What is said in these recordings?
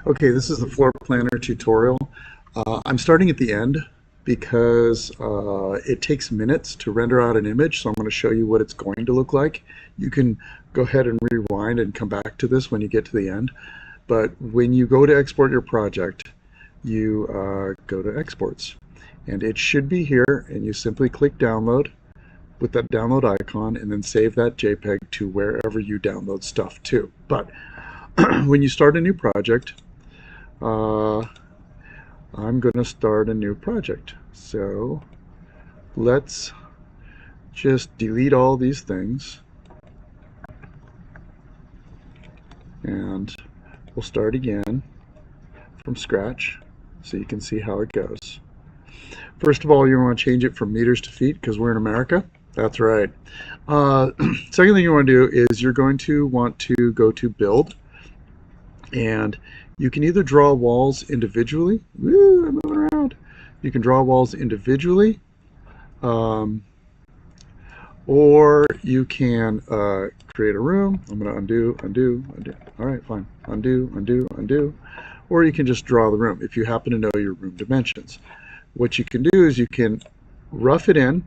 Okay, this is the floor planner tutorial. I'm starting at the end because it takes minutes to render out an image, so I'm going to show you what it's going to look like. You can go ahead and rewind and come back to this when you get to the end. But when you go to export your project, you go to exports. And it should be here, and you simply click download with that download icon and then save that JPEG to wherever you download stuff to. But when you start a new project, I'm going to start a new project. So let's just delete all these things and we'll start again from scratch so you can see how it goes. First of all, you want to change it from meters to feet because we're in America. That's right. Second thing you want to do is you're going to want to go to build, and you can either draw walls individually. Woo, I'm moving around. You can draw walls individually, or you can create a room. I'm going to undo, undo, undo. All right, fine. Undo, undo, undo. Or you can just draw the room if you happen to know your room dimensions. What you can do is you can rough it in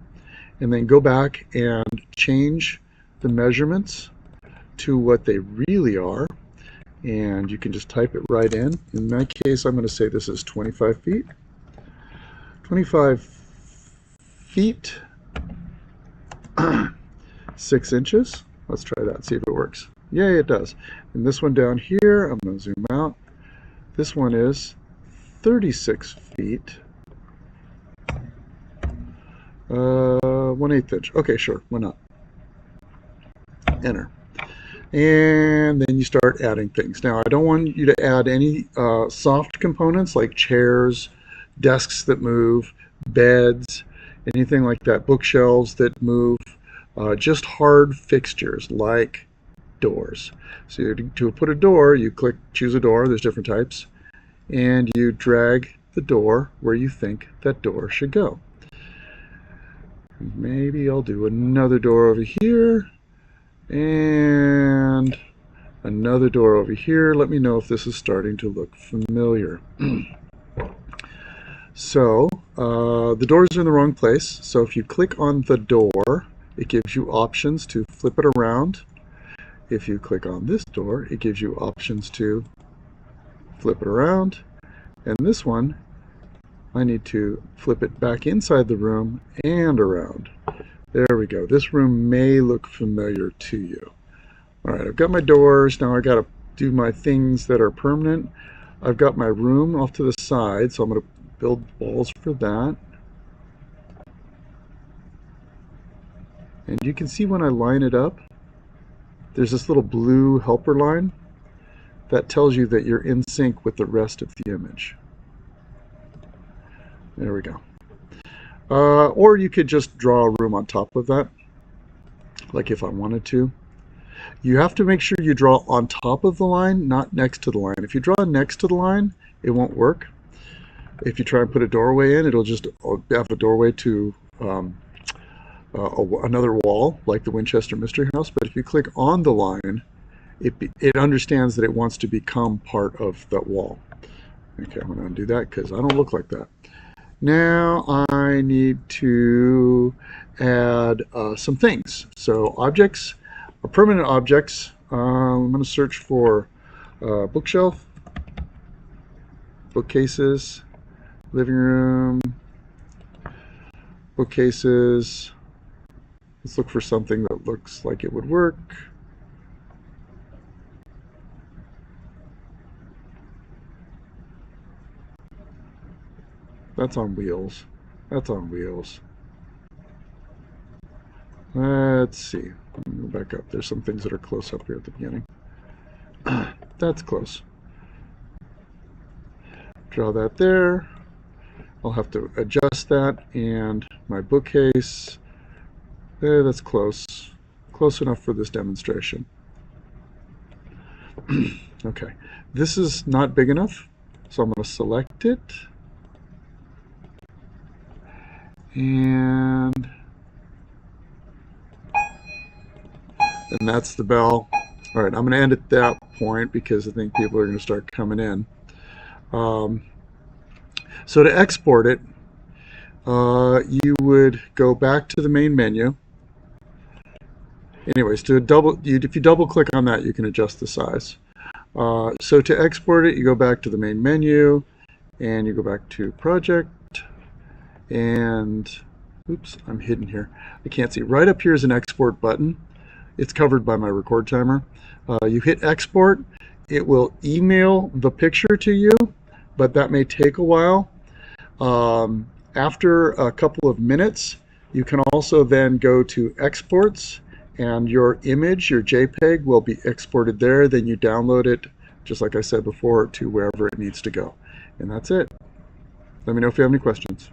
and then go back and change the measurements to what they really are. And you can just type it right in. In my case, I'm going to say this is 25 feet. 25 feet, 6 inches. Let's try that, see if it works. Yay, it does. And this one down here, I'm going to zoom out. This one is 36 feet. 1/8 inch. Okay, sure, why not? Enter. And then you start adding things. Now, I don't want you to add any soft components like chairs, desks that move, beds, anything like that, bookshelves that move, just hard fixtures like doors. So to put a door, you choose a door, there's different types, and you drag the door where you think that door should go. Maybe I'll do another door over here and another door over here. Let me know if this is starting to look familiar. So the doors are in the wrong place. So if you click on the door, it gives you options to flip it around. If you click on this door, it gives you options to flip it around. And this one, I need to flip it back inside the room and around. There we go. This room may look familiar to you. All right, I've got my doors. Now I got to do my things that are permanent. I've got my room off to the side, so I'm going to build walls for that. And you can see when I line it up, there's this little blue helper line that tells you that you're in sync with the rest of the image. There we go. Or you could just draw a room on top of that, like if I wanted to. You have to make sure you draw on top of the line, not next to the line. If you draw next to the line, it won't work. If you try and put a doorway in, it'll just have a doorway to another wall, like the Winchester Mystery House. But if you click on the line, it understands that it wants to become part of that wall. Okay, I'm going to undo that because I don't look like that. Now I need to add some things. So objects, or permanent objects. I'm going to search for bookshelf, bookcases, living room, bookcases. Let's look for something that looks like it would work. That's on wheels. That's on wheels. Let's see. Let me go back up. There's some things that are close up here at the beginning. That's close. Draw that there. I'll have to adjust that. And my bookcase, that's close. Close enough for this demonstration. Okay. This is not big enough, so I'm going to select it. And that's the bell. All right, I'm going to end at that point because I think people are going to start coming in. Um, so to export it, you would go back to the main menu. Anyways, if you double click on that, you can adjust the size. So to export it, you go back to the main menu, and you go back to Project, and oops, I'm hidden here. I can't see. Right up here is an export button. It's covered by my record timer. You hit export. It will email the picture to you, but that may take a while. After a couple of minutes, you can also then go to exports, and your image, your JPEG, will be exported there. Then you download it, just like I said before, to wherever it needs to go. And that's it. Let me know if you have any questions.